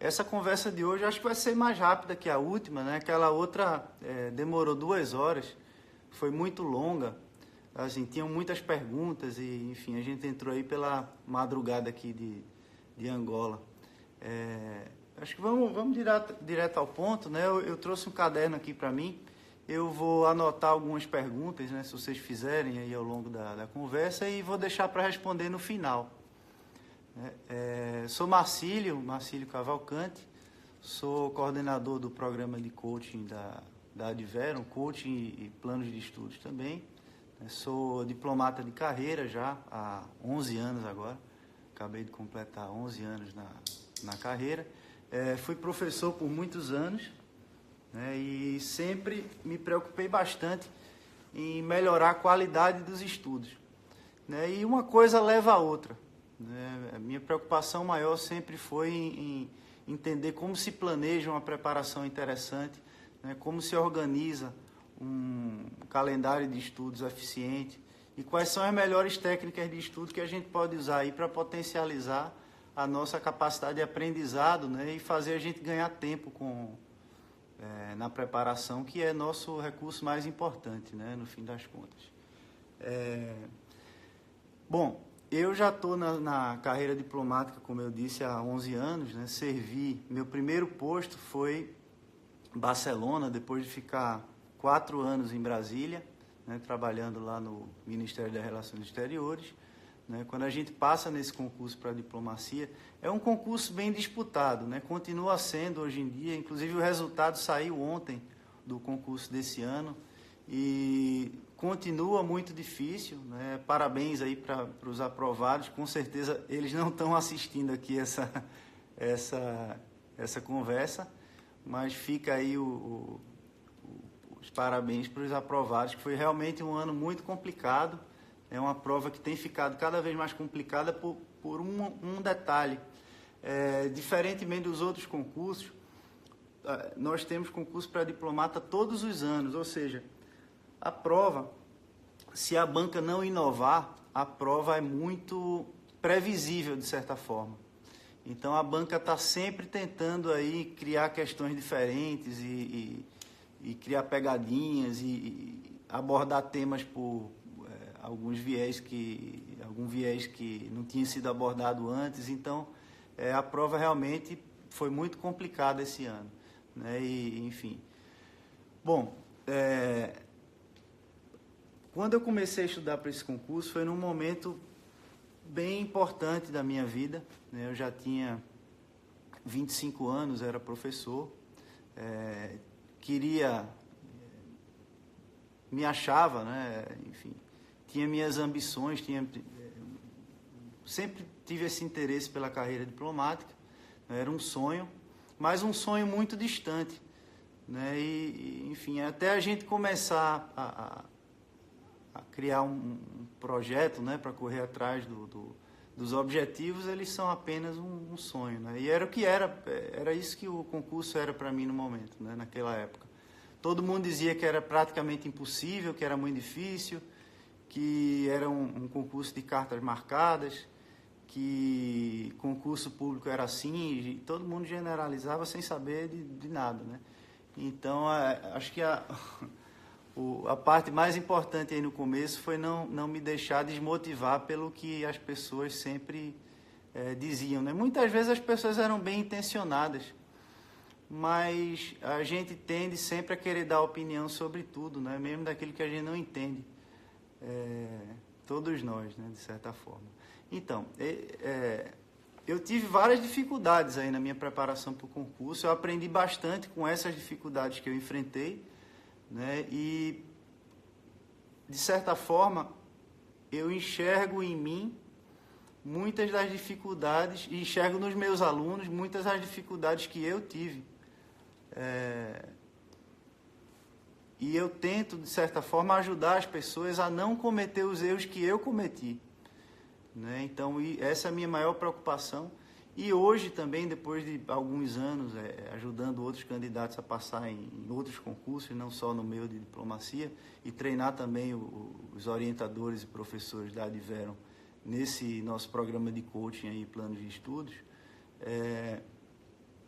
Essa conversa de hoje eu acho que vai ser mais rápida que a última, né? Aquela outra demorou 2 horas, foi muito longa, assim, tinham muitas perguntas e, enfim, a gente entrou aí pela madrugada aqui de Angola. Acho que vamos direto ao ponto, né? Eu trouxe um caderno aqui para mim, eu vou anotar algumas perguntas, né, se vocês fizerem aí ao longo da conversa, e vou deixar para responder no final. Sou Marcílio Cavalcante, sou coordenador do programa de coaching da Adverum, coaching e planos de estudos também. Sou diplomata de carreira já há 11 anos agora, acabei de completar 11 anos na carreira. Fui professor por muitos anos, né, e sempre me preocupei bastante em melhorar a qualidade dos estudos, né, e uma coisa leva a outra. A minha preocupação maior sempre foi em entender como se planeja uma preparação interessante, né, como se organiza um calendário de estudos eficiente e quais são as melhores técnicas de estudo que a gente pode usar aí para potencializar a nossa capacidade de aprendizado, né, e fazer a gente ganhar tempo na preparação, que é nosso recurso mais importante, né, no fim das contas. Bom, eu já estou na carreira diplomática, como eu disse, há 11 anos, né? Meu primeiro posto foi Barcelona, depois de ficar 4 anos em Brasília, né, trabalhando lá no Ministério das Relações Exteriores. Né? Quando a gente passa nesse concurso para a diplomacia, é um concurso bem disputado, né? Continua sendo hoje em dia, inclusive o resultado saiu ontem do concurso desse ano, e continua muito difícil, né? Parabéns aí para os aprovados, com certeza eles não estão assistindo aqui essa conversa, mas fica aí os parabéns para os aprovados, que foi realmente um ano muito complicado, é uma prova que tem ficado cada vez mais complicada por um detalhe. Diferentemente dos outros concursos, nós temos concurso para diplomata todos os anos, ou seja, a prova, se a banca não inovar, a prova é muito previsível, de certa forma. Então, a banca está sempre tentando aí criar questões diferentes e criar pegadinhas e abordar temas por algum viés que não tinha sido abordado antes. Então, a prova realmente foi muito complicada esse ano, né? Enfim. Bom, quando eu comecei a estudar para esse concurso, foi num momento bem importante da minha vida, né? Eu já tinha 25 anos, era professor, me achava, né? Enfim, tinha minhas ambições, sempre tive esse interesse pela carreira diplomática, né? Era um sonho, mas um sonho muito distante, né? Enfim, até a gente começar a criar um projeto, né, para correr atrás dos objetivos, eles são apenas um sonho, né? E era isso que o concurso era para mim no momento, né, naquela época. Todo mundo dizia que era praticamente impossível, que era muito difícil, que era um concurso de cartas marcadas, que concurso público era assim, e todo mundo generalizava sem saber de nada, né? Então, acho que a parte mais importante aí no começo foi não me deixar desmotivar pelo que as pessoas sempre diziam, né? Muitas vezes as pessoas eram bem intencionadas, mas a gente tende sempre a querer dar opinião sobre tudo, né? Mesmo daquilo que a gente não entende. Todos nós, né? De certa forma. Então, eu tive várias dificuldades aí na minha preparação para o concurso. Eu aprendi bastante com essas dificuldades que eu enfrentei, né? E, de certa forma, eu enxergo em mim muitas das dificuldades, e enxergo nos meus alunos muitas das dificuldades que eu tive. E eu tento, de certa forma, ajudar as pessoas a não cometer os erros que eu cometi, né? Então, essa é a minha maior preocupação. E hoje também, depois de alguns anos ajudando outros candidatos a passar em outros concursos, não só no meio de diplomacia, e treinar também os orientadores e professores da Adverum nesse nosso programa de coaching e planos de estudos,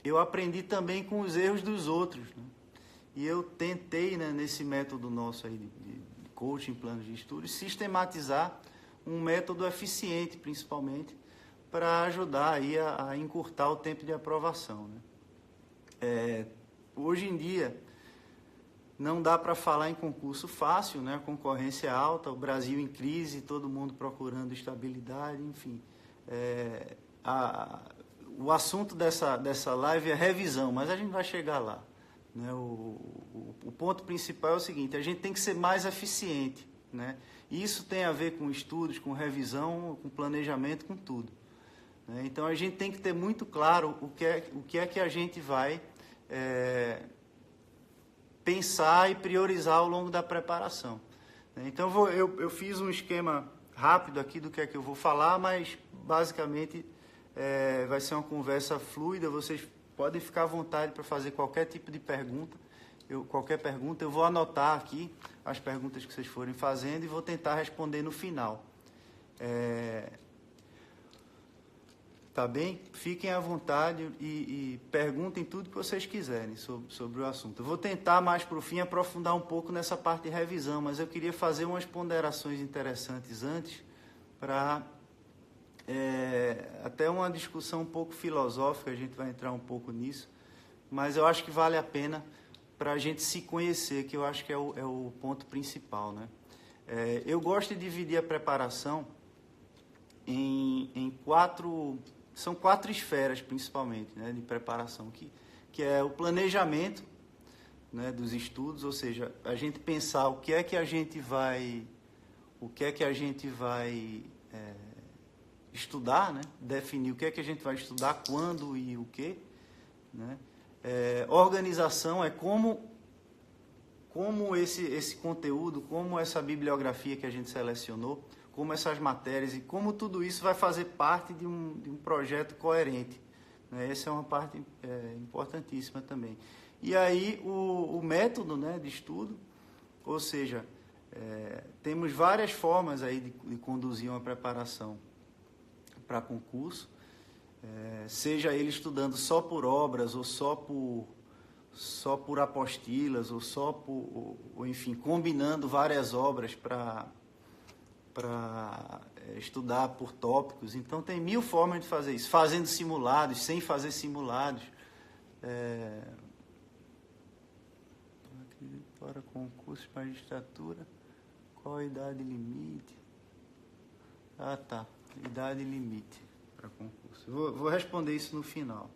eu aprendi também com os erros dos outros, né? E eu tentei, né, nesse método nosso aí de coaching, planos de estudo, sistematizar um método eficiente, principalmente, para ajudar aí a encurtar o tempo de aprovação, né? Hoje em dia, não dá para falar em concurso fácil, né? A concorrência é alta, o Brasil em crise, todo mundo procurando estabilidade, enfim. O assunto dessa live é revisão, mas a gente vai chegar lá, né? O ponto principal é o seguinte: a gente tem que ser mais eficiente, né? E isso tem a ver com estudos, com revisão, com planejamento, com tudo, né? Então a gente tem que ter muito claro o que é que a gente vai pensar e priorizar ao longo da preparação, né? Então eu fiz um esquema rápido aqui do que é que eu vou falar, mas basicamente vai ser uma conversa fluida. Vocês podem ficar à vontade para fazer qualquer tipo de pergunta. Qualquer pergunta, eu vou anotar aqui as perguntas que vocês forem fazendo e vou tentar responder no final. Tá bem? Fiquem à vontade e perguntem tudo que vocês quiserem sobre o assunto. Eu vou tentar, mais para o fim, aprofundar um pouco nessa parte de revisão, mas eu queria fazer umas ponderações interessantes antes, para até uma discussão um pouco filosófica, a gente vai entrar um pouco nisso, mas eu acho que vale a pena para a gente se conhecer, que eu acho que é o ponto principal, né? Eu gosto de dividir a preparação em quatro... São 4 esferas, principalmente, né, de preparação, que é o planejamento, né, dos estudos, ou seja, a gente pensar o que é que a gente vai estudar, né, definir o que é que a gente vai estudar, quando e o que, né? Organização é como esse conteúdo, como essa bibliografia que a gente selecionou, como essas matérias e como tudo isso vai fazer parte de um projeto coerente, né? Essa é uma parte importantíssima também. E aí o método, né, de estudo, ou seja, temos várias formas aí de conduzir uma preparação para concurso, seja ele estudando só por obras ou só por apostilas ou enfim, combinando várias obras para estudar por tópicos. Então tem 1000 formas de fazer isso, fazendo simulados, sem fazer simulados, para concurso de magistratura, qual a idade limite? Idade limite para concurso. Vou responder isso no final.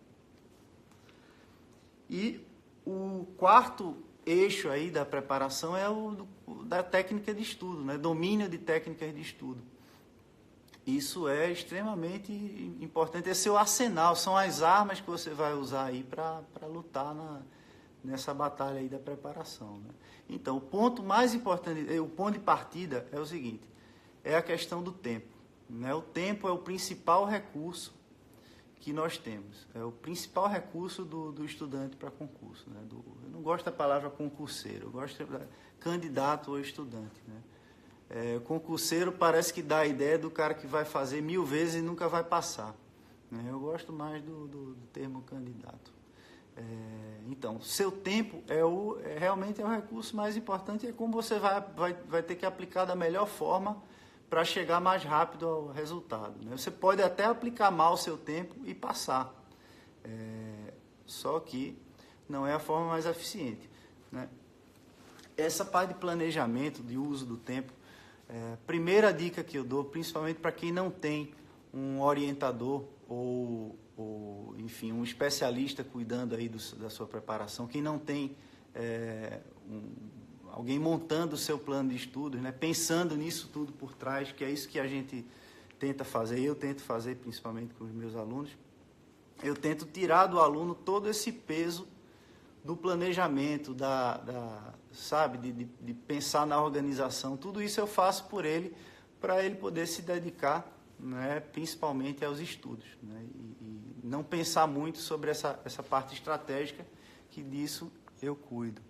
E o quarto eixo aí da preparação é da técnica de estudo, né? Domínio de técnicas de estudo. Isso é extremamente importante, é seu arsenal, são as armas que você vai usar aí para lutar nessa batalha aí da preparação, né? Então, o ponto mais importante, o ponto de partida é o seguinte: é a questão do tempo, né? O tempo é o principal recurso que nós temos, é o principal recurso do estudante para concurso, né? Eu não gosto da palavra concurseiro, eu gosto de candidato ou estudante, né? Concurseiro parece que dá a ideia do cara que vai fazer 1000 vezes e nunca vai passar, né? Eu gosto mais do termo candidato. Então, seu tempo realmente é o recurso mais importante, é como você vai ter que aplicar da melhor forma para chegar mais rápido ao resultado, né? Você pode até aplicar mal o seu tempo e passar, só que não é a forma mais eficiente, né? Essa parte de planejamento, de uso do tempo, primeira dica que eu dou, principalmente para quem não tem um orientador ou enfim, um especialista cuidando aí da sua preparação, quem não tem alguém montando o seu plano de estudos, né, pensando nisso tudo por trás, que é isso que a gente tenta fazer, eu tento fazer principalmente com os meus alunos. Eu tento tirar do aluno todo esse peso do planejamento, sabe, de pensar na organização. Tudo isso eu faço por ele, para ele poder se dedicar, né, principalmente aos estudos, né, e não pensar muito sobre essa parte estratégica, que disso eu cuido.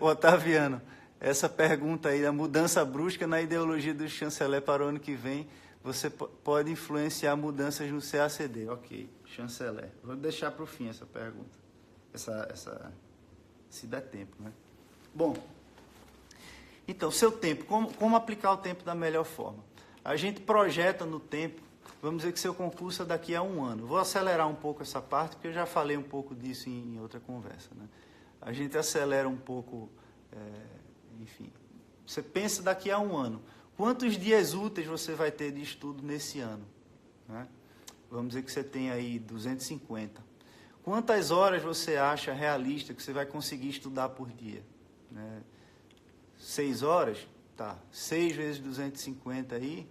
Otaviano, essa pergunta aí, a mudança brusca na ideologia do chanceler para o ano que vem, você pode influenciar mudanças no CACD. Ok, chanceler? Vou deixar para o fim essa pergunta, se der tempo, né? Bom, então, seu tempo, como aplicar o tempo da melhor forma? A gente projeta no tempo, vamos dizer que seu concurso é daqui a 1 ano. Vou acelerar um pouco essa parte, porque eu já falei um pouco disso em outra conversa, né? A gente acelera um pouco, enfim, você pensa daqui a 1 ano. Quantos dias úteis você vai ter de estudo nesse ano, né? Vamos dizer que você tem aí 250. Quantas horas você acha realista que você vai conseguir estudar por dia, né? 6 horas? Tá. 6 vezes 250 aí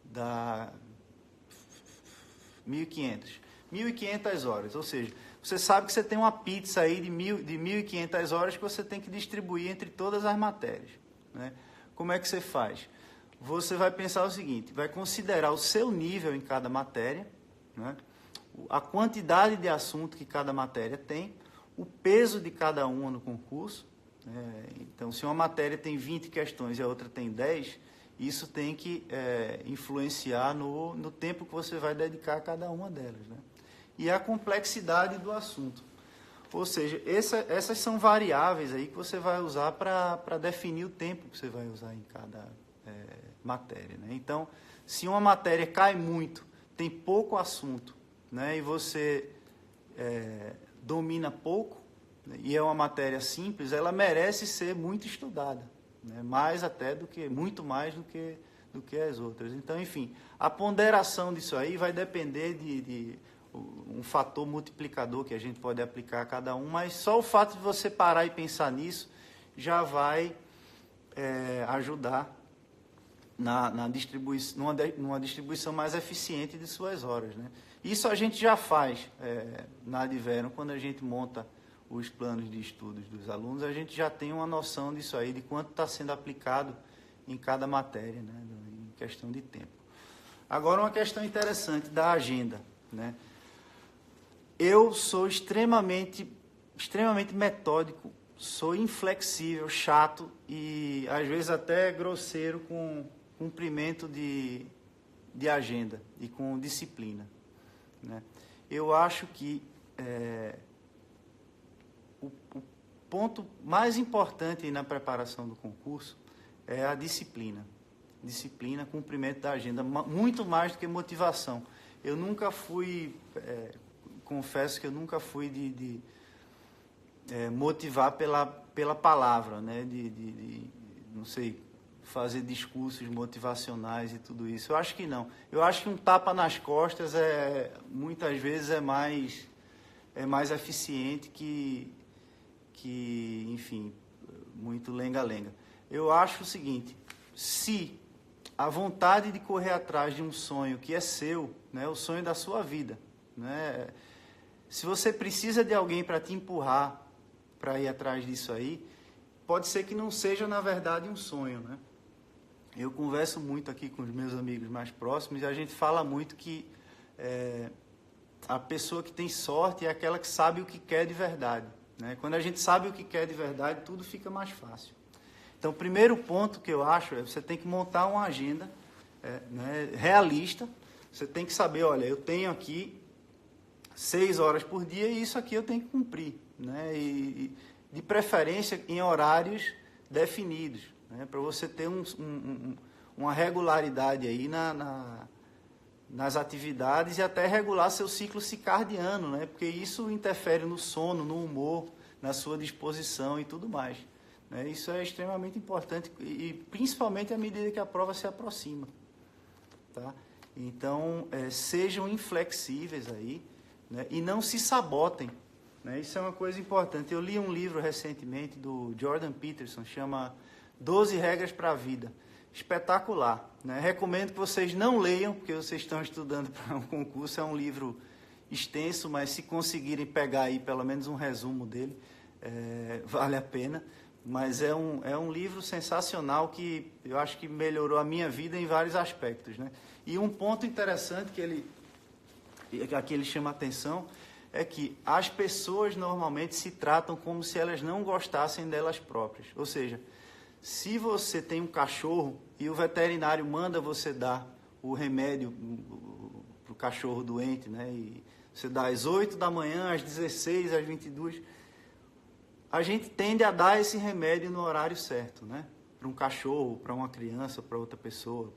dá 1.500. 1.500 horas. Ou seja, você sabe que você tem uma pizza aí de 1.500 horas que você tem que distribuir entre todas as matérias, né? Como é que você faz? Você vai pensar o seguinte, vai considerar o seu nível em cada matéria, né? A quantidade de assunto que cada matéria tem, o peso de cada uma no concurso. Então, se uma matéria tem 20 questões e a outra tem 10, isso tem que influenciar no tempo que você vai dedicar a cada uma delas, né? E a complexidade do assunto. Ou seja, essas são variáveis aí que você vai usar para definir o tempo que você vai usar em cada matéria, né? Então, se uma matéria cai muito, tem pouco assunto, né, e você domina pouco, e é uma matéria simples, ela merece ser muito estudada, né? Muito mais do que as outras. Então, enfim, a ponderação disso aí vai depender de um fator multiplicador que a gente pode aplicar a cada um, mas só o fato de você parar e pensar nisso já vai ajudar numa distribuição mais eficiente de suas horas, né? Isso a gente já faz na Adverum, quando a gente monta os planos de estudos dos alunos, a gente já tem uma noção disso aí, de quanto está sendo aplicado em cada matéria, né, em questão de tempo. Agora, uma questão interessante da agenda, né? Eu sou extremamente metódico, sou inflexível, chato e, às vezes, até grosseiro com cumprimento de agenda e com disciplina, né? Eu acho que o ponto mais importante aí na preparação do concurso é a disciplina. Disciplina, cumprimento da agenda, muito mais do que motivação. Eu nunca fui, confesso que eu nunca fui de motivar pela palavra, né? Não sei, fazer discursos motivacionais e tudo isso. Eu acho que não. Eu acho que um tapa nas costas muitas vezes é mais eficiente que enfim, muito lenga-lenga. Eu acho o seguinte, se a vontade de correr atrás de um sonho que é seu, né, o sonho da sua vida, né, se você precisa de alguém para te empurrar para ir atrás disso aí, pode ser que não seja, na verdade, um sonho, né? Eu converso muito aqui com os meus amigos mais próximos e a gente fala muito que a pessoa que tem sorte é aquela que sabe o que quer de verdade, né? Quando a gente sabe o que quer de verdade, tudo fica mais fácil. Então, o primeiro ponto que eu acho é você tem que montar uma agenda né, realista. Você tem que saber, olha, eu tenho aqui 6 horas por dia e isso aqui eu tenho que cumprir, né? E de preferência em horários definidos, né? Para você ter uma regularidade aí nas atividades e até regular seu ciclo circadiano, né? Porque isso interfere no sono, no humor, na sua disposição e tudo mais, né? Isso é extremamente importante e principalmente à medida que a prova se aproxima, tá? Então, sejam inflexíveis aí, né? E não se sabotem, né? Isso é uma coisa importante. Eu li um livro recentemente do Jordan Peterson, chama 12 Regras para a Vida. Espetacular, né? Recomendo que vocês não leiam, porque vocês estão estudando para um concurso. É um livro extenso, mas se conseguirem pegar aí pelo menos um resumo dele, vale a pena. Mas é um livro sensacional que eu acho que melhorou a minha vida em vários aspectos, né? E um ponto interessante que aqui ele chama a atenção é que as pessoas normalmente se tratam como se elas não gostassem delas próprias. Ou seja, se você tem um cachorro e o veterinário manda você dar o remédio para o cachorro doente, né? E Você dá às 8 da manhã, às 16, às 22. A gente tende a dar esse remédio no horário certo, né? Para um cachorro, para uma criança, para outra pessoa,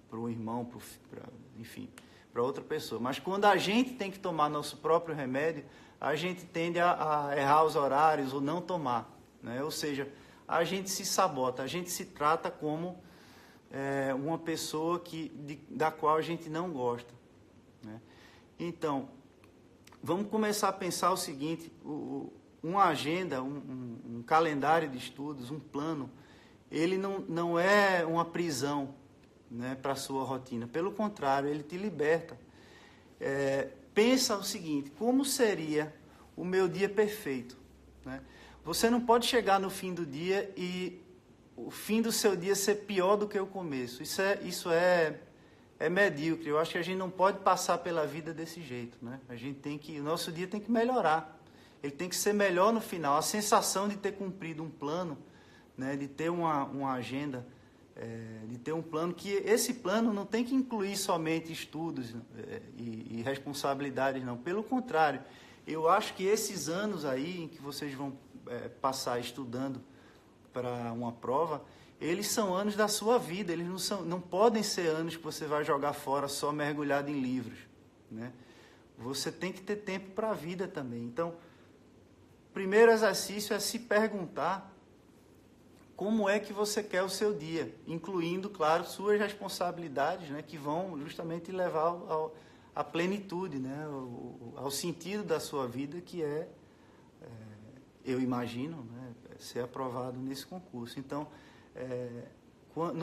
para um irmão, enfim, para outra pessoa. Mas quando a gente tem que tomar nosso próprio remédio, a gente tende a errar os horários ou não tomar, né? Ou seja, a gente se sabota, a gente se trata como uma pessoa da qual a gente não gosta, né? Então, vamos começar a pensar o seguinte: uma agenda, um calendário de estudos, um plano, ele não é uma prisão, né, para a sua rotina. Pelo contrário, ele te liberta. Pensa o seguinte: como seria o meu dia perfeito, né? Você não pode chegar no fim do dia e o fim do seu dia ser pior do que o começo. Isso é medíocre. Eu acho que a gente não pode passar pela vida desse jeito, né? O nosso dia tem que melhorar. Ele tem que ser melhor no final. A sensação de ter cumprido um plano, né, de ter uma agenda, de ter um plano, que esse plano não tem que incluir somente estudos e responsabilidades, não. Pelo contrário, eu acho que esses anos aí em que vocês vão passar estudando para uma prova, eles são anos da sua vida. Eles não podem ser anos que você vai jogar fora só mergulhado em livros, né? Você tem que ter tempo para a vida também. Então, o primeiro exercício é se perguntar como é que você quer o seu dia, incluindo, claro, suas responsabilidades, né, que vão justamente levar à plenitude, né, ao sentido da sua vida, que eu imagino, né, ser aprovado nesse concurso. Então,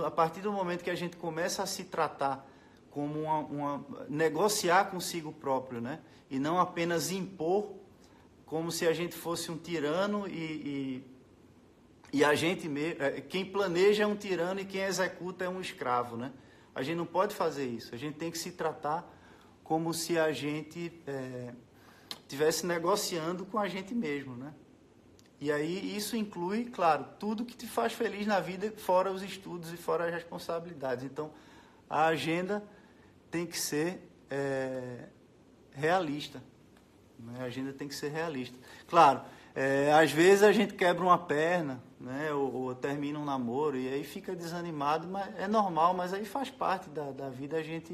a partir do momento que a gente começa a se tratar como negociar consigo próprio, né, e não apenas impor, como se a gente fosse um tirano e a gente mesmo, quem planeja é um tirano e quem executa é um escravo, né? A gente não pode fazer isso. A gente tem que se tratar como se a gente estivesse negociando com a gente mesmo, né? E aí isso inclui, claro, tudo que te faz feliz na vida, fora os estudos e fora as responsabilidades. Então, a agenda tem que ser realista, né? A agenda tem que ser realista. Claro, às vezes a gente quebra uma perna, né? Ou termina um namoro e aí fica desanimado, mas é normal, mas aí faz parte da vida a gente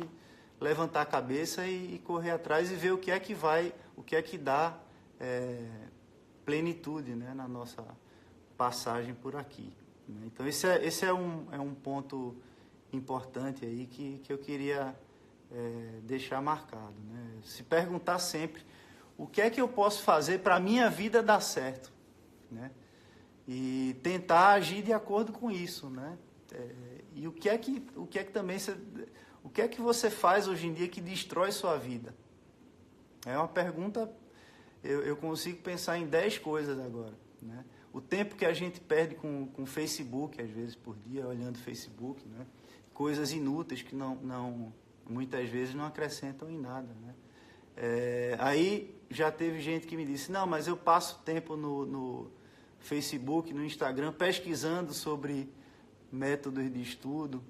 levantar a cabeça e correr atrás e ver o que é que dá plenitude, né, na nossa passagem por aqui, né? Então esse é um ponto importante aí que eu queria deixar marcado, né? Se perguntar sempre o que é que eu posso fazer para a minha vida dar certo, né? E tentar agir de acordo com isso, né? E o que é que você faz hoje em dia que destrói sua vida? É uma pergunta. Eu consigo pensar em 10 coisas agora, né? O tempo que a gente perde com Facebook, às vezes por dia, olhando Facebook, né? Coisas inúteis que muitas vezes não acrescentam em nada, né? Aí já teve gente que me disse: não, mas eu passo tempo no Facebook, no Instagram, pesquisando sobre métodos de estudo,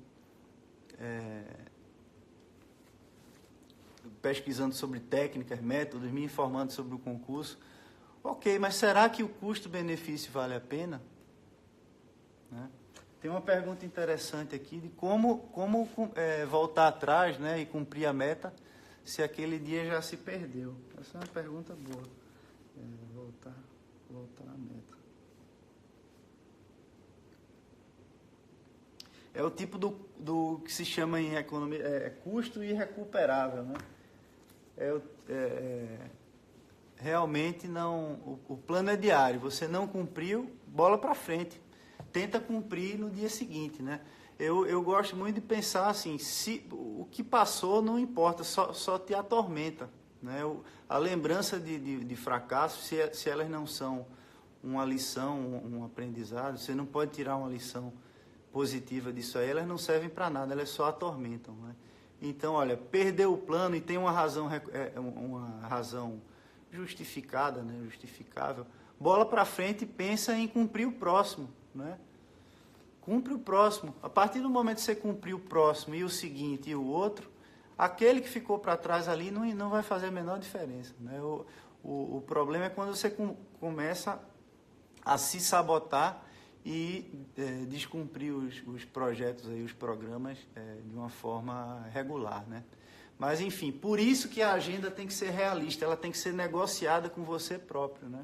pesquisando sobre técnicas, métodos, me informando sobre o concurso. Ok, mas será que o custo-benefício vale a pena? Né? Tem uma pergunta interessante aqui de como voltar atrás, né, e cumprir a meta se aquele dia já se perdeu. Essa é uma pergunta boa. Voltar à meta. É o tipo do que se chama em economia custo irrecuperável, né? Realmente não. O plano é diário. Você não cumpriu, bola para frente. Tenta cumprir no dia seguinte, né? Eu gosto muito de pensar assim: o que passou não importa, só te atormenta, né? A lembrança de fracasso, se elas não são uma lição, um aprendizado, você não pode tirar uma lição positiva disso aí, elas não servem para nada, elas só atormentam, né? Então, olha, perdeu o plano e tem uma razão justificada, né, justificável, bola para frente e pensa em cumprir o próximo, né? Cumpre o próximo. A partir do momento que você cumprir o próximo e o seguinte e o outro, aquele que ficou para trás ali não vai fazer a menor diferença, né? O problema é quando você começa a se sabotar e descumprir os projetos, aí, os programas de uma forma regular, né? Mas, enfim, por isso que a agenda tem que ser realista, ela tem que ser negociada com você próprio, né?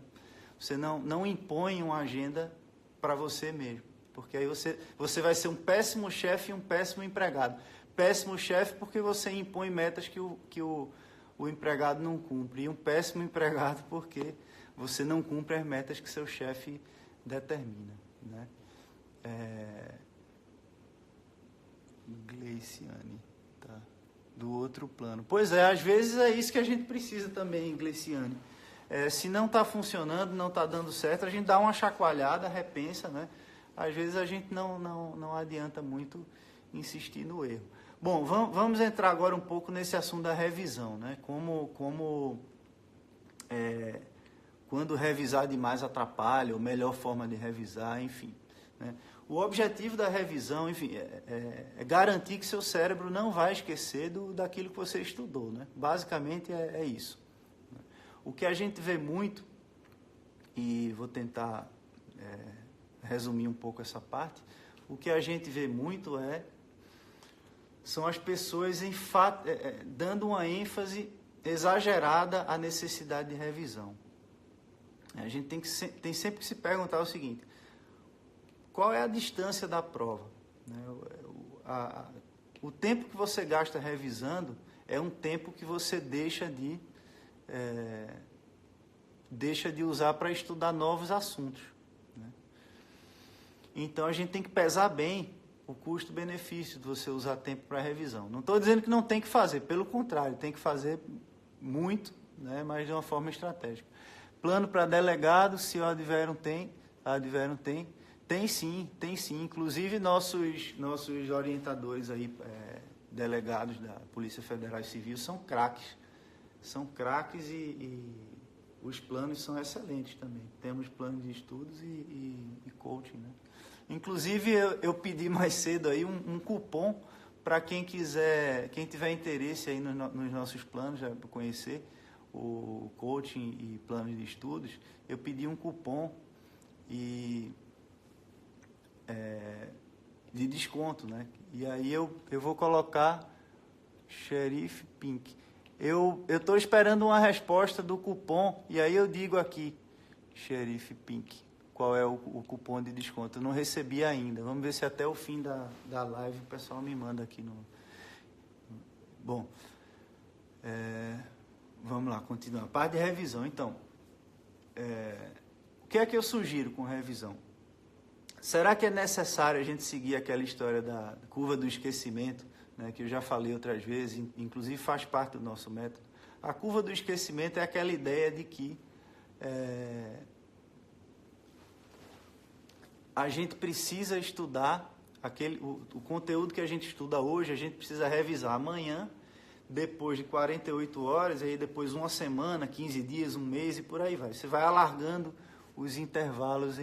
Você não impõe uma agenda para você mesmo, porque aí você vai ser um péssimo chefe e um péssimo empregado. Péssimo chefe porque você impõe metas que o empregado não cumpre, e um péssimo empregado porque você não cumpre as metas que seu chefe determina, né? Gleiciane, tá? Do outro plano. Pois é, às vezes é isso que a gente precisa também, Gleiciane. Se não está funcionando, não está dando certo, a gente dá uma chacoalhada, repensa, né? Às vezes a gente não adianta muito insistir no erro. Bom, vamos entrar agora um pouco nesse assunto da revisão, né? Quando revisar demais atrapalha, ou melhor forma de revisar, enfim, né? O objetivo da revisão, enfim, é garantir que seu cérebro não vai esquecer daquilo que você estudou, né? Basicamente é isso. O que a gente vê muito, e vou tentar resumir um pouco essa parte, o que a gente vê muito são as pessoas dando uma ênfase exagerada à necessidade de revisão. A gente tem sempre que se perguntar o seguinte: qual é a distância da prova? O tempo que você gasta revisando é um tempo que você deixa de usar para estudar novos assuntos, né? Então, a gente tem que pesar bem o custo-benefício de você usar tempo para revisão. Não estou dizendo que não tem que fazer, pelo contrário, tem que fazer muito, né, mas de uma forma estratégica. Plano para delegado, se o advérum tem, tem sim. Inclusive, nossos orientadores aí, delegados da Polícia Federal e Civil, são craques. São craques e os planos são excelentes também. Temos planos de estudos e coaching, né? Inclusive, eu pedi mais cedo aí um cupom para quem tiver interesse aí nos nossos planos, já para conhecer o coaching e planos de estudos. Eu pedi um cupom de desconto, né? E aí eu vou colocar Xerife Pink. Eu estou esperando uma resposta do cupom, e aí eu digo aqui, Xerife Pink, qual é o cupom de desconto. Eu não recebi ainda. Vamos ver se até o fim da live o pessoal me manda aqui no... Bom, vamos lá, continuar. Parte de revisão, então. O que é que eu sugiro com revisão? Será que é necessário a gente seguir aquela história da curva do esquecimento, né, que eu já falei outras vezes, inclusive faz parte do nosso método? A curva do esquecimento é aquela ideia de que a gente precisa estudar o conteúdo que a gente estuda hoje, a gente precisa revisar amanhã, depois de 48 horas, aí depois uma semana, 15 dias, um mês e por aí vai. Você vai alargando os intervalos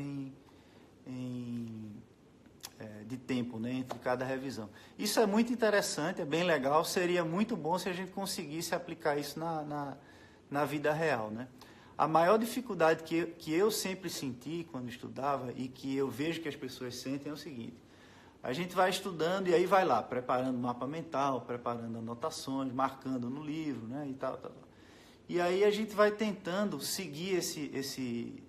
de tempo, né, entre cada revisão. Isso é muito interessante, é bem legal, seria muito bom se a gente conseguisse aplicar isso na vida real, né? A maior dificuldade que eu sempre senti quando estudava e que eu vejo que as pessoas sentem é o seguinte: a gente vai estudando e aí vai lá, preparando mapa mental, preparando anotações, marcando no livro, né, e tal. E aí a gente vai tentando seguir esse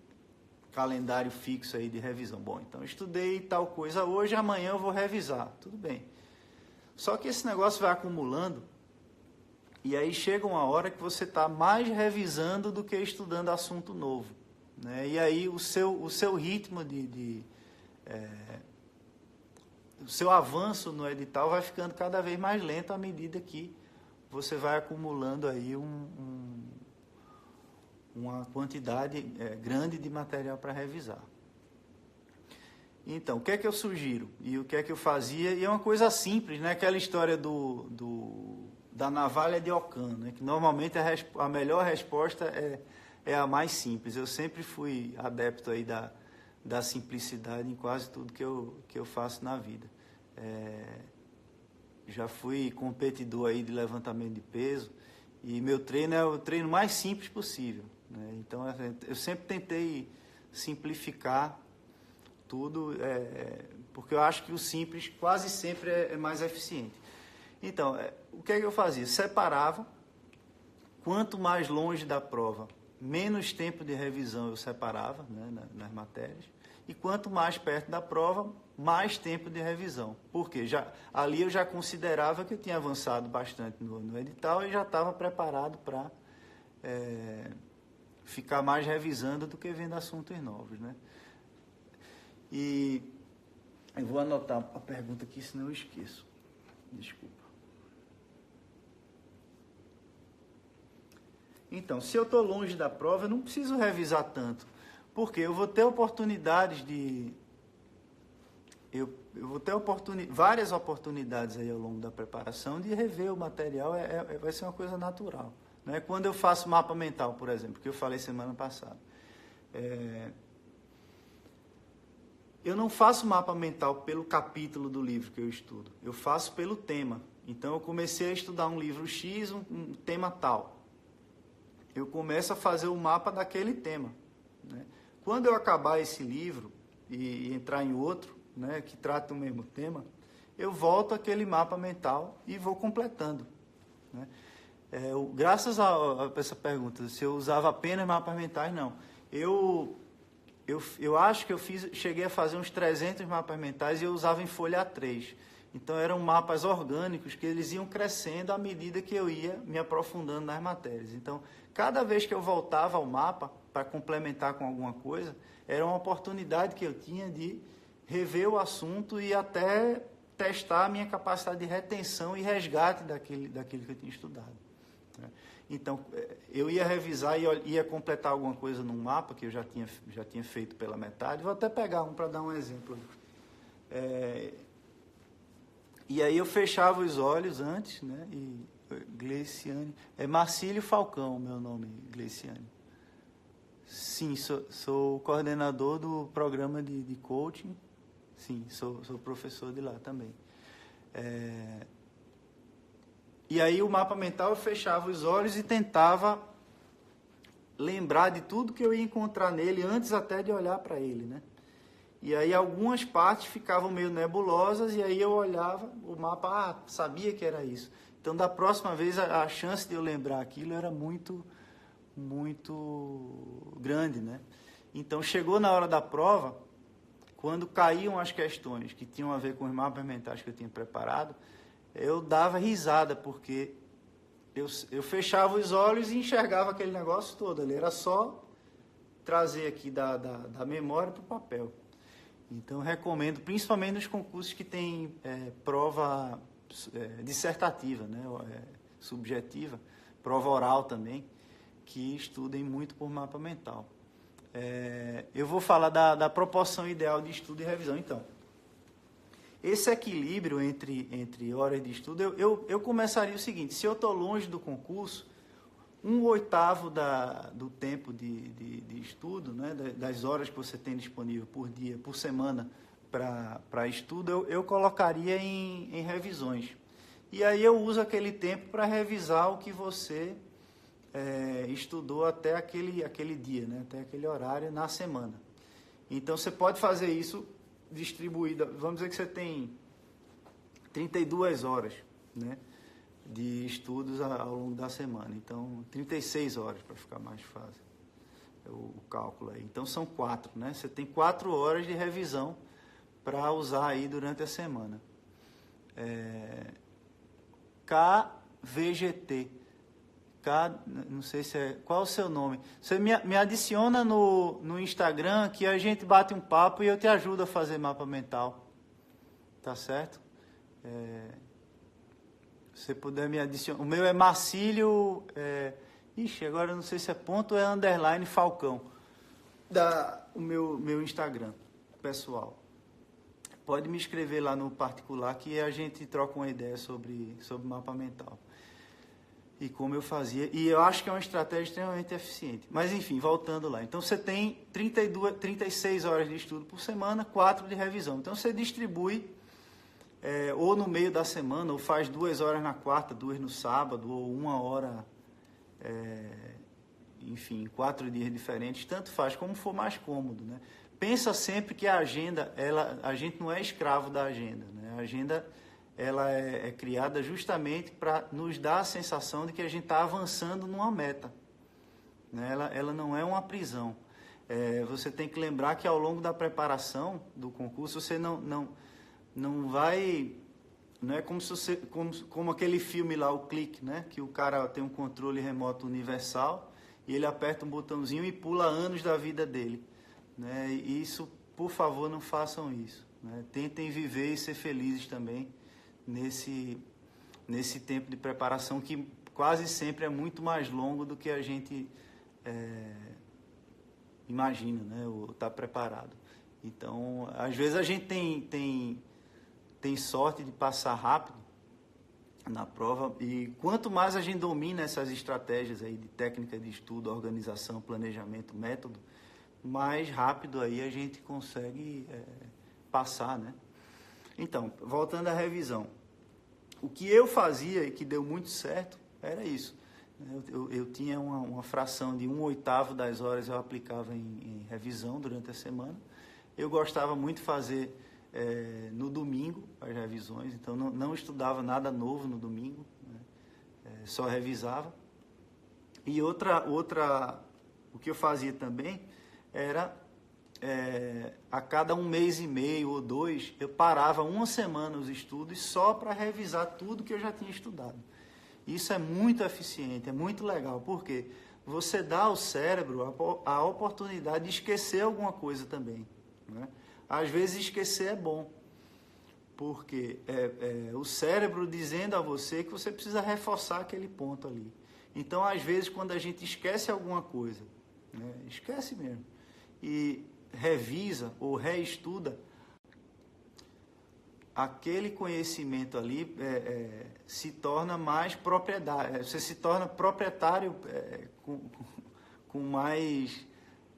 calendário fixo aí de revisão. Bom, então estudei tal coisa hoje, amanhã eu vou revisar. Tudo bem. Só que esse negócio vai acumulando e aí chega uma hora que você está mais revisando do que estudando assunto novo, né? E aí o seu ritmo o seu avanço no edital vai ficando cada vez mais lento à medida que você vai acumulando aí uma quantidade grande de material para revisar. Então, o que é que eu sugiro? E o que é que eu fazia? E é uma coisa simples, né? Aquela história da navalha de Ockham, né? Que normalmente a melhor resposta é a mais simples. Eu sempre fui adepto aí da simplicidade em quase tudo que eu faço na vida. já fui competidor aí de levantamento de peso, e meu treino é o treino mais simples possível, né? Então, eu sempre tentei simplificar tudo, porque eu acho que o simples quase sempre é mais eficiente. Então, o que é que eu fazia? Separava, quanto mais longe da prova, menos tempo de revisão eu separava, né, nas matérias, e quanto mais perto da prova, mais tempo de revisão. Porque ali eu já considerava que eu tinha avançado bastante no edital e já estava preparado para ficar mais revisando do que vendo assuntos novos, né? E eu vou anotar a pergunta aqui, senão eu esqueço. Desculpa. Então, se eu estou longe da prova, eu não preciso revisar tanto, porque eu vou ter oportunidades de... Eu vou ter várias oportunidades aí ao longo da preparação de rever o material, vai ser uma coisa natural, né? Quando eu faço mapa mental, por exemplo, que eu falei semana passada, eu não faço mapa mental pelo capítulo do livro que eu estudo, eu faço pelo tema. Então, eu comecei a estudar um livro X, um tema tal. Eu começo a fazer o mapa daquele tema, né? Quando eu acabar esse livro e entrar em outro, né, que trata o mesmo tema, eu volto àquele mapa mental e vou completando, né? Graças a essa pergunta, se eu usava apenas mapas mentais, não. Eu acho que cheguei a fazer uns 300 mapas mentais e eu usava em folha A3. Então, eram mapas orgânicos que eles iam crescendo à medida que eu ia me aprofundando nas matérias. Então, cada vez que eu voltava ao mapa para complementar com alguma coisa, era uma oportunidade que eu tinha de rever o assunto e até testar a minha capacidade de retenção e resgate daquilo que eu tinha estudado, né? Então, eu ia revisar e ia completar alguma coisa num mapa que eu já tinha feito pela metade. Vou até pegar um para dar um exemplo. E aí eu fechava os olhos antes, né? E Gleiciane. É Marcílio Falcão, meu nome, Gleiciane. Sim, sou coordenador do programa de coaching. Sim, sou professor de lá também. E aí o mapa mental eu fechava os olhos e tentava lembrar de tudo que eu ia encontrar nele antes até de olhar para ele, né? E aí algumas partes ficavam meio nebulosas e aí eu olhava o mapa, sabia que era isso. Então, da próxima vez, a chance de eu lembrar aquilo era muito, muito grande, né? Então, chegou na hora da prova, quando caíam as questões que tinham a ver com os mapas mentais que eu tinha preparado, eu dava risada, porque eu fechava os olhos e enxergava aquele negócio todo ali. Era só trazer aqui da memória para o papel. Então, eu recomendo, principalmente nos concursos que tem prova dissertativa, né, subjetiva, prova oral também, que estudem muito por mapa mental. Eu vou falar da proporção ideal de estudo e revisão. Então, esse equilíbrio entre horas de estudo, eu começaria o seguinte: se eu estou longe do concurso, 1/8 do tempo de estudo, né, das horas que você tem disponível por dia, por semana, para estudo, eu colocaria em revisões. E aí eu uso aquele tempo para revisar o que você estudou até aquele dia, né, até aquele horário na semana. Então, você pode fazer isso distribuída. Vamos dizer que você tem 32 horas, né, de estudos ao longo da semana. Então, 36 horas, para ficar mais fácil o cálculo aí. Então, são 4, né? Você tem 4 horas de revisão para usar aí durante a semana. KVGT. Não sei se é... Qual é o seu nome? Você me adiciona no Instagram, que a gente bate um papo e eu te ajudo a fazer mapa mental. Tá certo? Se você puder me adicionar. O meu é Marcílio... agora eu não sei se é ponto ou é underline Falcão. O meu Instagram pessoal. Pode me escrever lá no particular que a gente troca uma ideia sobre mapa mental. E como eu fazia. E eu acho que é uma estratégia extremamente eficiente. Mas, enfim, voltando lá. Então, você tem 36 horas de estudo por semana, 4 de revisão. Então, você distribui ou no meio da semana, ou faz 2 horas na quarta, 2 no sábado, ou 1 hora, enfim, 4 dias diferentes, tanto faz, como for mais cômodo, né? Pensa sempre que a agenda, a gente não é escravo da agenda, né? A agenda, ela é criada justamente para nos dar a sensação de que a gente está avançando numa meta, né? Ela não é uma prisão. Você tem que lembrar que ao longo da preparação do concurso, você não vai... Não é como aquele filme lá, o Clique, né? Que o cara tem um controle remoto universal e ele aperta um botãozinho e pula anos da vida dele, né? E isso, por favor, não façam isso, né? Tentem viver e ser felizes também nesse tempo de preparação, que quase sempre é muito mais longo do que a gente imagina, né? Ou está preparado. Então, às vezes a gente tem sorte de passar rápido na prova, e quanto mais a gente domina essas estratégias aí de técnica de estudo, organização, planejamento, método, mais rápido aí a gente consegue passar, né? Então, voltando à revisão, o que eu fazia e que deu muito certo era isso. Eu tinha uma fração de 1/8 das horas eu aplicava em revisão durante a semana. Eu gostava muito de fazer no domingo as revisões, então não estudava nada novo no domingo, né? Só revisava. E o que eu fazia também era, a cada 1 mês e meio ou 2, eu parava 1 semana os estudos só para revisar tudo que eu já tinha estudado. Isso é muito eficiente, é muito legal, porque você dá ao cérebro a oportunidade de esquecer alguma coisa também, né? Às vezes esquecer é bom, porque o cérebro dizendo a você que você precisa reforçar aquele ponto ali. Então, às vezes, quando a gente esquece alguma coisa, né, esquece mesmo, e revisa ou reestuda, aquele conhecimento ali se torna mais propriedade, você se torna proprietário com mais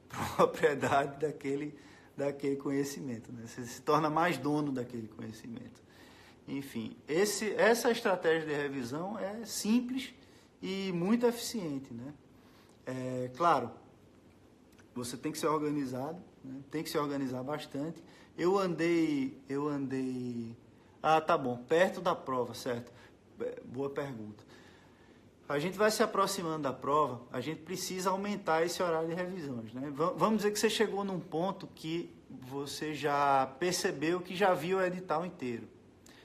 propriedade daquele conhecimento, né? Você se torna mais dono daquele conhecimento. Enfim, essa estratégia de revisão é simples e muito eficiente, né? Claro, você tem que ser organizado, né? Tem que se organizar bastante. Eu andei... Ah, tá bom, perto da prova, certo? Boa pergunta. A gente vai se aproximando da prova, a gente precisa aumentar esse horário de revisões, né? Vamos dizer que você chegou num ponto que você já percebeu que já viu o edital inteiro.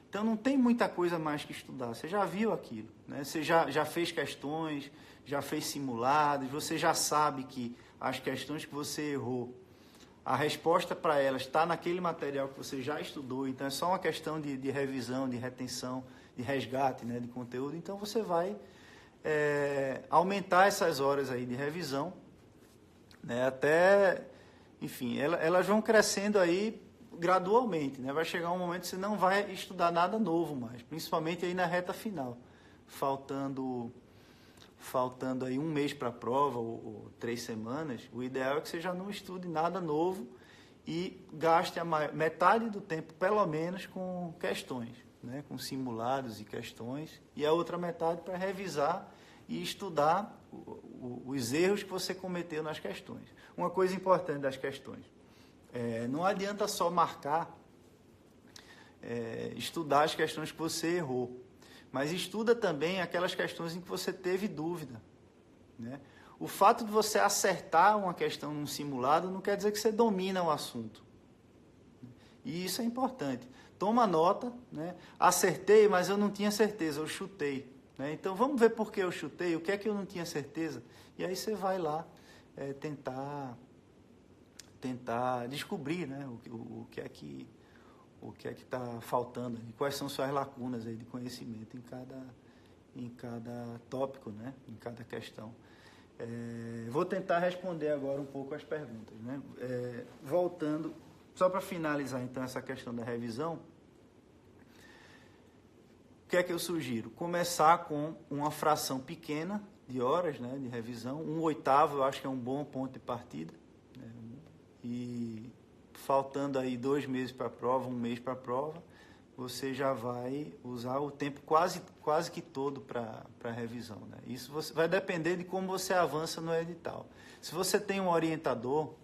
Então, não tem muita coisa mais que estudar, você já viu aquilo, né? Você já fez questões, já fez simulados, você já sabe que as questões que você errou, a resposta para elas está naquele material que você já estudou, então é só uma questão de revisão, de retenção, de resgate, né, de conteúdo. Então, você vai aumentar essas horas aí de revisão, né, até, enfim, elas vão crescendo aí gradualmente, né? Vai chegar um momento que você não vai estudar nada novo mais, principalmente aí na reta final, faltando aí 1 mês para a prova ou 3 semanas. O ideal é que você já não estude nada novo e gaste metade do tempo, pelo menos, com questões, né? Com simulados e questões, e a outra metade para revisar e estudar os erros que você cometeu nas questões. Uma coisa importante das questões, não adianta só marcar, estudar as questões que você errou, mas estuda também aquelas questões em que você teve dúvida, né? O fato de você acertar uma questão num simulado não quer dizer que você domina o assunto. E isso é importante. Toma nota, né? Acertei, mas eu não tinha certeza, eu chutei, né? Então, vamos ver por que eu chutei, o que é que eu não tinha certeza. E aí você vai lá tentar descobrir, né? O que é que está faltando, e quais são suas lacunas aí de conhecimento em cada tópico, né? Em cada questão. Vou tentar responder agora um pouco as perguntas, né? Voltando, só para finalizar então essa questão da revisão, o que é que eu sugiro? Começar com uma fração pequena de horas, né, de revisão, 1/8 eu acho que é um bom ponto de partida, né? E faltando aí 2 meses para a prova, 1 mês para a prova, você já vai usar o tempo quase que todo para revisão, né? Isso vai depender de como você avança no edital. Se você tem um orientador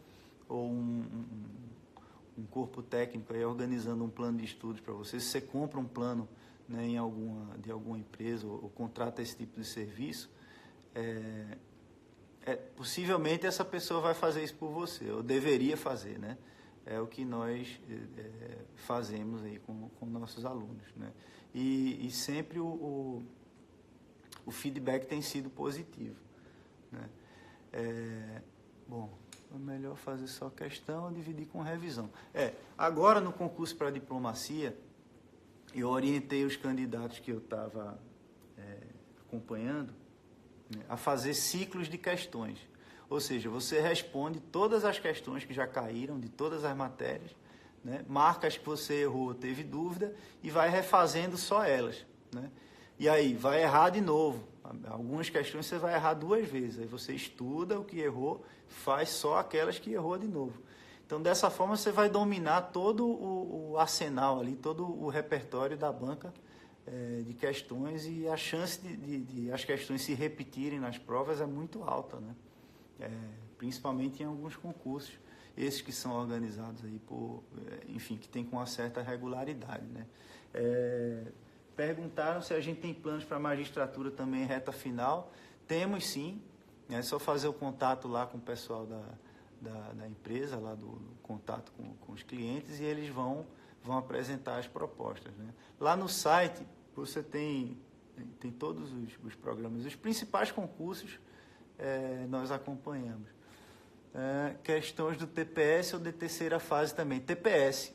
ou um corpo técnico aí organizando um plano de estudos para você, se você compra um plano, né, de alguma empresa ou contrata esse tipo de serviço, possivelmente essa pessoa vai fazer isso por você, ou deveria fazer, né? É o que nós fazemos aí com nossos alunos, né? E sempre o feedback tem sido positivo, né? Bom, é melhor fazer só questão ou dividir com revisão. Agora no concurso para diplomacia, eu orientei os candidatos que eu estava acompanhando, né, a fazer ciclos de questões. Ou seja, você responde todas as questões que já caíram de todas as matérias, né, marca as que você errou, teve dúvida e vai refazendo só elas, né? E aí, vai errar de novo. Algumas questões você vai errar 2 vezes. Aí você estuda o que errou, faz só aquelas que errou de novo. Então, dessa forma, você vai dominar todo o arsenal ali, todo o repertório da banca de questões, e a chance de as questões se repetirem nas provas é muito alta, né? Principalmente em alguns concursos, esses que são organizados aí enfim, que tem com uma certa regularidade, né? Perguntaram se a gente tem planos para magistratura também reta final. Temos sim, é só fazer o contato lá com o pessoal da empresa, lá do contato com os clientes, e eles vão apresentar as propostas, né? Lá no site você tem todos os programas, os principais concursos nós acompanhamos. Questões do TPS ou de terceira fase também. TPS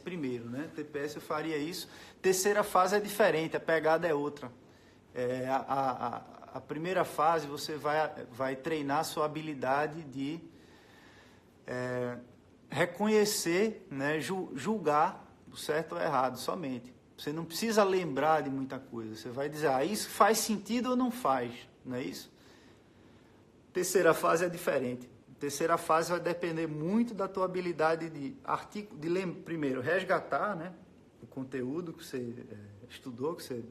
primeiro, né? TPS eu faria isso. Terceira fase é diferente, a pegada é outra. A primeira fase você vai treinar a sua habilidade de reconhecer, né, julgar o certo ou errado somente. Você não precisa lembrar de muita coisa. Você vai dizer, isso faz sentido ou não faz, não é isso? Terceira fase é diferente. Terceira fase vai depender muito da tua habilidade primeiro, resgatar, né, o conteúdo que você estudou, que você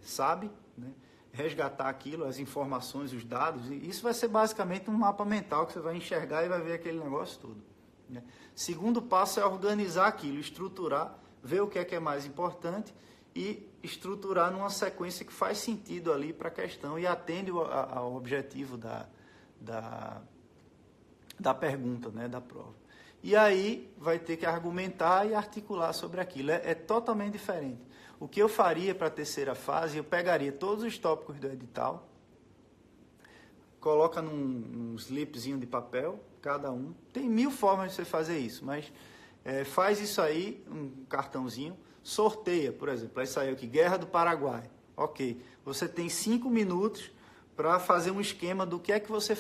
sabe, né, resgatar aquilo, as informações, os dados, e isso vai ser basicamente um mapa mental que você vai enxergar e vai ver aquele negócio todo, né? Segundo passo é organizar aquilo, estruturar, ver o que é mais importante e estruturar numa sequência que faz sentido ali para a questão e atende ao objetivo da pergunta, né, da prova. E aí vai ter que argumentar e articular sobre aquilo. É totalmente diferente. O que eu faria para a terceira fase, eu pegaria todos os tópicos do edital, coloca num slipzinho de papel, cada um. Tem 1000 formas de você fazer isso, mas faz isso aí, um cartãozinho, sorteia, por exemplo. Aí saiu aqui, Guerra do Paraguai. Ok, você tem 5 minutos para fazer um esquema do que é que você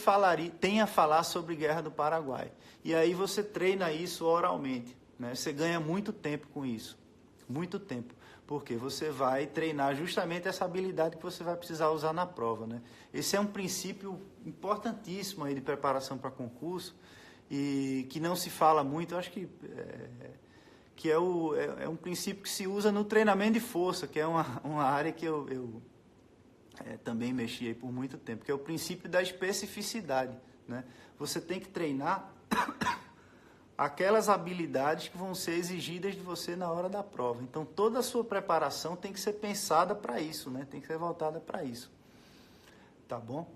tem a falar sobre Guerra do Paraguai. E aí você treina isso oralmente, né? Você ganha muito tempo com isso, muito tempo, porque você vai treinar justamente essa habilidade que você vai precisar usar na prova, né? Esse é um princípio importantíssimo aí de preparação para concurso e que não se fala muito. Eu acho que é um princípio que se usa no treinamento de força, que é uma área que eu também mexi aí por muito tempo, que é o princípio da especificidade, né? Você tem que treinar aquelas habilidades que vão ser exigidas de você na hora da prova. Então, toda a sua preparação tem que ser pensada para isso, né? Tem que ser voltada para isso. Tá bom?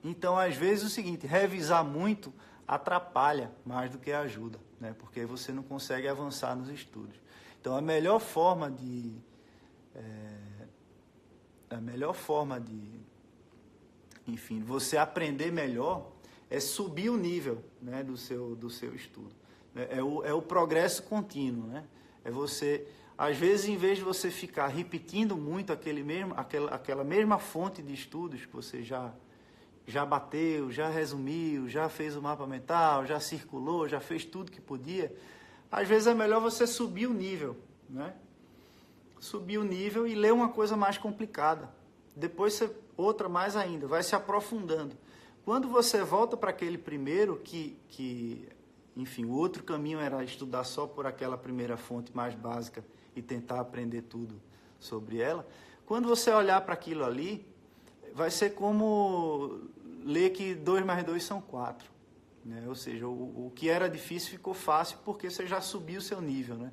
Então, às vezes, o seguinte, revisar muito atrapalha mais do que ajuda, né? Porque aí você não consegue avançar nos estudos. Então, a melhor forma de enfim, você aprender melhor é subir o nível, né, do seu estudo. É o progresso contínuo, né? É você, às vezes, em vez de você ficar repetindo muito aquela mesma fonte de estudos que você já bateu, já resumiu, já fez o mapa mental, já circulou, já fez tudo que podia, às vezes é melhor você subir o nível, né? Subir o nível e ler uma coisa mais complicada. Depois outra mais ainda, vai se aprofundando. Quando você volta para aquele primeiro que enfim, o outro caminho era estudar só por aquela primeira fonte mais básica e tentar aprender tudo sobre ela. Quando você olhar para aquilo ali, vai ser como ler que 2 mais 2 são 4. Né? Ou seja, o que era difícil ficou fácil porque você já subiu o seu nível. Né?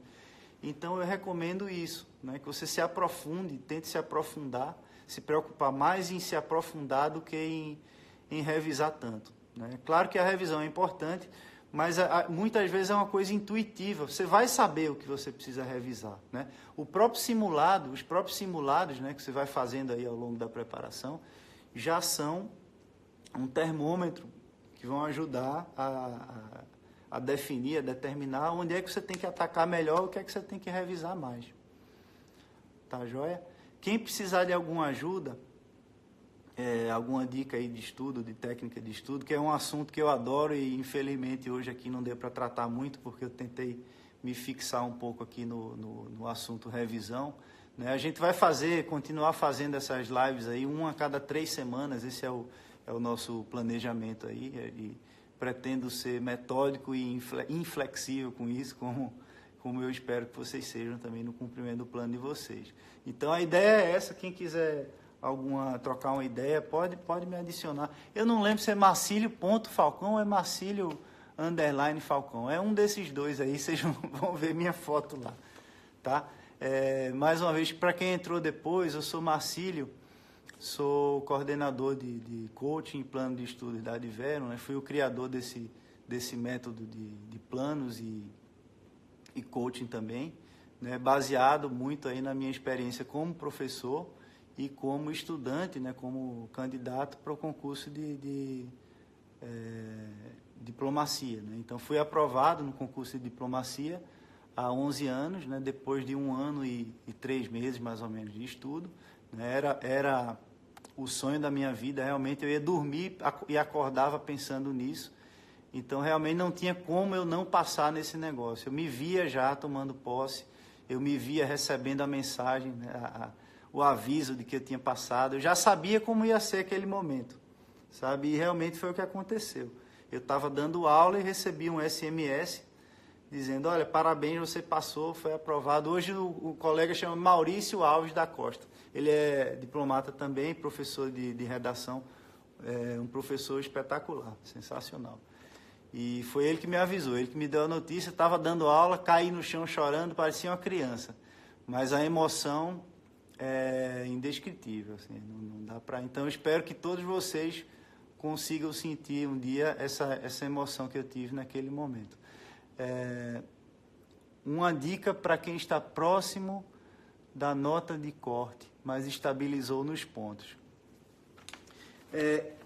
Então, eu recomendo isso, né? Que você se aprofunde, tente se aprofundar, se preocupar mais em se aprofundar do que em revisar tanto. Né? Claro que a revisão é importante, mas muitas vezes é uma coisa intuitiva. Você vai saber o que você precisa revisar. Né? Os próprios simulados, né, que você vai fazendo aí ao longo da preparação, já são um termômetro que vão ajudar a definir, a determinar onde é que você tem que atacar melhor, o que é que você tem que revisar mais. Tá, joia? Quem precisar de alguma ajuda, alguma dica aí de estudo, de técnica de estudo, que é um assunto que eu adoro e infelizmente hoje aqui não deu para tratar muito, porque eu tentei me fixar um pouco aqui no assunto revisão. Né? A gente vai continuar fazendo essas lives aí, uma a cada 3 semanas, esse é o nosso planejamento aí, e pretendo ser metódico e inflexível com isso, como eu espero que vocês sejam também no cumprimento do plano de vocês. Então a ideia é essa, quem quiser trocar uma ideia, pode me adicionar. Eu não lembro se é Marcílio.Falcão ou é Marcílio_Falcão. É um desses dois aí, vocês vão ver minha foto lá. Tá? Mais uma vez, para quem entrou depois, eu sou Marcílio, sou coordenador de coaching e plano de estudos da Adverum, né? Fui o criador desse método de planos e coaching também, né? Baseado muito aí na minha experiência como professor e como estudante, né? Como candidato para o concurso de diplomacia. Né? Então, fui aprovado no concurso de diplomacia há 11 anos, né? Depois de 1 ano e 3 meses, mais ou menos, de estudo. Né? Era o sonho da minha vida, realmente eu ia dormir e acordava pensando nisso. Então, realmente não tinha como eu não passar nesse negócio. Eu me via já tomando posse, eu me via recebendo a mensagem, né? O aviso de que eu tinha passado. Eu já sabia como ia ser aquele momento, sabe? E realmente foi o que aconteceu. Eu estava dando aula e recebi um SMS dizendo, olha, parabéns, você passou, foi aprovado. Hoje o colega chama Maurício Alves da Costa. Ele é diplomata também, professor de redação, um professor espetacular, sensacional. E foi ele que me avisou, ele que me deu a notícia, estava dando aula, caí no chão chorando, parecia uma criança. Mas a emoção é indescritível, assim, não dá para... Então, eu espero que todos vocês consigam sentir um dia essa emoção que eu tive naquele momento. Uma dica para quem está próximo da nota de corte, mas estabilizou nos pontos.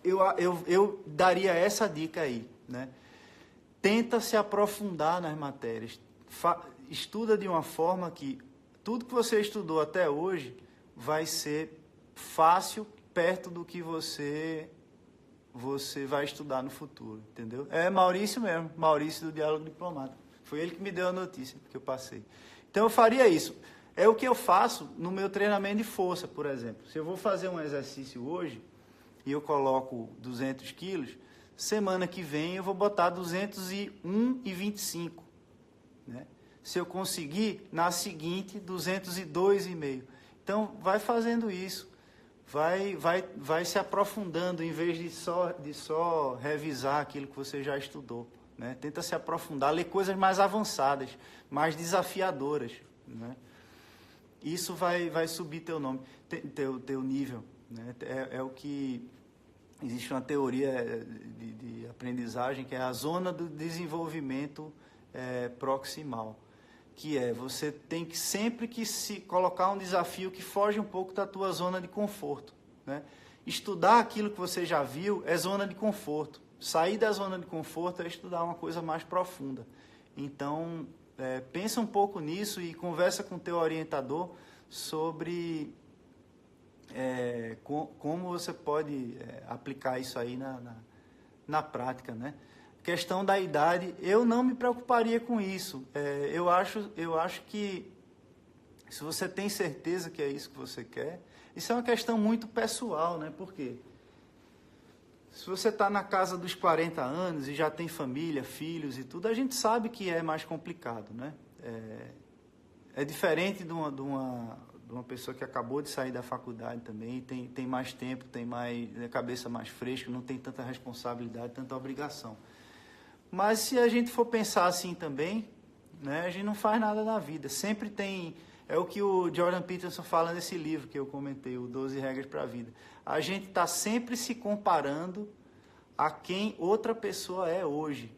Eu daria essa dica aí, né? Tenta se aprofundar nas matérias. Estuda de uma forma que tudo que você estudou até hoje vai ser fácil perto do que você vai estudar no futuro, entendeu? É Maurício mesmo, Maurício do Diálogo Diplomático. Foi ele que me deu a notícia que eu passei. Então, eu faria isso. É o que eu faço no meu treinamento de força, por exemplo. Se eu vou fazer um exercício hoje e eu coloco 200 quilos, semana que vem eu vou botar 201,25. Né? Se eu conseguir, na seguinte, 202,5. Então, vai fazendo isso. Vai se aprofundando, em vez de só revisar aquilo que você já estudou. Né? Tenta se aprofundar, ler coisas mais avançadas, mais desafiadoras. Né? Isso vai subir teu nome, teu nível. Né? É o que... Existe uma teoria de aprendizagem que é a zona do desenvolvimento proximal, que você tem que sempre que se colocar um desafio que foge um pouco da tua zona de conforto. Né? Estudar aquilo que você já viu é zona de conforto. Sair da zona de conforto é estudar uma coisa mais profunda. Então, pensa um pouco nisso e conversa com o teu orientador sobre como você pode aplicar isso aí na prática, né? Questão da idade, eu não me preocuparia com isso. Eu acho que se você tem certeza que é isso que você quer, isso é uma questão muito pessoal, né? Por quê? Se você está na casa dos 40 anos e já tem família, filhos e tudo, a gente sabe que é mais complicado, né? É diferente de uma pessoa que acabou de sair da faculdade também, tem mais tempo, tem mais a cabeça mais fresca, não tem tanta responsabilidade, tanta obrigação. Mas se a gente for pensar assim também, né, a gente não faz nada na vida. Sempre tem... É o que o Jordan Peterson fala nesse livro que eu comentei, o 12 Regras para a Vida. A gente está sempre se comparando a quem outra pessoa é hoje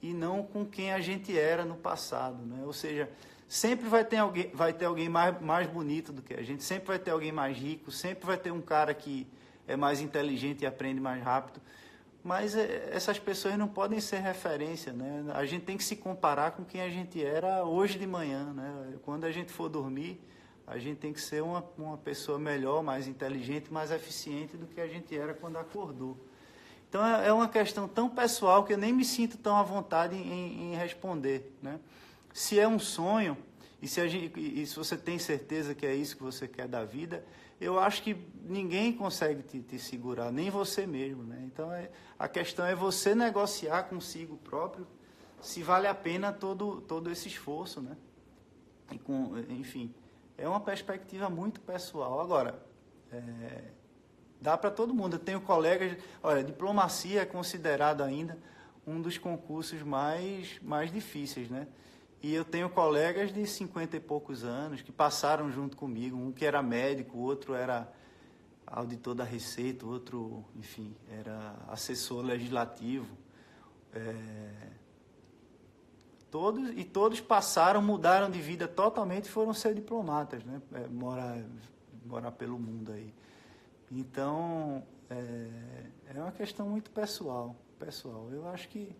e não com quem a gente era no passado, né? Ou seja, sempre vai ter alguém mais bonito do que a gente, sempre vai ter alguém mais rico, sempre vai ter um cara que é mais inteligente e aprende mais rápido. Mas essas pessoas não podem ser referência, né? A gente tem que se comparar com quem a gente era hoje de manhã, né? Quando a gente for dormir, a gente tem que ser uma pessoa melhor, mais inteligente, mais eficiente do que a gente era quando acordou. Então é uma questão tão pessoal que eu nem me sinto tão à vontade em responder, né? Se é um sonho, e se você tem certeza que é isso que você quer da vida, eu acho que ninguém consegue te segurar, nem você mesmo, né? Então, a questão é você negociar consigo próprio se vale a pena todo esse esforço, né? Enfim, é uma perspectiva muito pessoal. Agora, dá para todo mundo. Eu tenho colegas... Olha, diplomacia é considerado ainda um dos concursos mais difíceis, né? E eu tenho colegas de 50 e poucos anos que passaram junto comigo, um que era médico, o outro era auditor da Receita, o outro, enfim, era assessor legislativo. Todos passaram, mudaram de vida totalmente e foram ser diplomatas, né? Morar pelo mundo aí. Então, é uma questão muito pessoal. Eu acho que...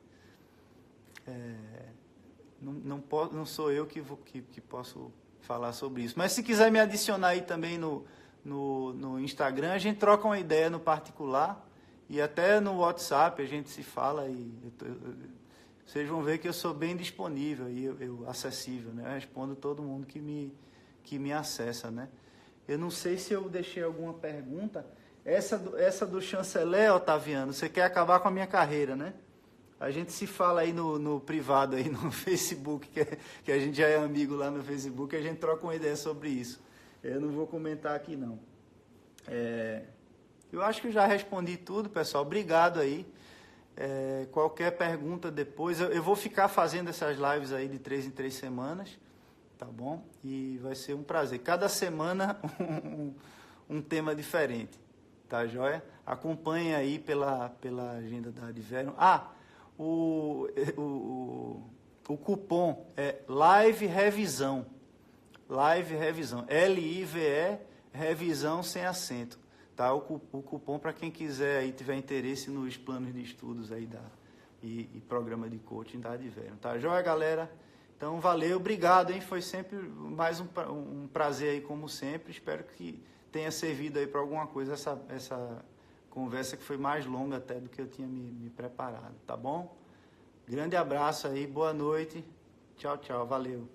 Não sou eu que posso falar sobre isso. Mas se quiser me adicionar aí também no Instagram, a gente troca uma ideia no particular e até no WhatsApp a gente se fala e vocês vão ver que eu sou bem disponível e eu acessível, né? Eu respondo todo mundo que me acessa, né? Eu não sei se eu deixei alguma pergunta. Essa do chanceler, Otaviano, você quer acabar com a minha carreira, né? A gente se fala aí no privado, aí no Facebook, que a gente já é amigo lá no Facebook, a gente troca uma ideia sobre isso. Eu não vou comentar aqui, não. Eu acho que eu já respondi tudo, pessoal. Obrigado aí. Qualquer pergunta depois, eu vou ficar fazendo essas lives aí de 3 em 3 semanas, tá bom? E vai ser um prazer. Cada semana um tema diferente, tá joia? Acompanhe aí pela agenda da Adverum. O cupom é Live Revisão. Live Revisão. L-I-V-E, revisão sem acento. Tá? O cupom para quem quiser aí, tiver interesse nos planos de estudos aí e programa de coaching da Adverum. Tá joia, galera? Então, valeu, obrigado, hein? Foi sempre mais um prazer aí, como sempre. Espero que tenha servido aí para alguma coisa essa conversa que foi mais longa até do que eu tinha me preparado, tá bom? Grande abraço aí, boa noite, tchau, valeu.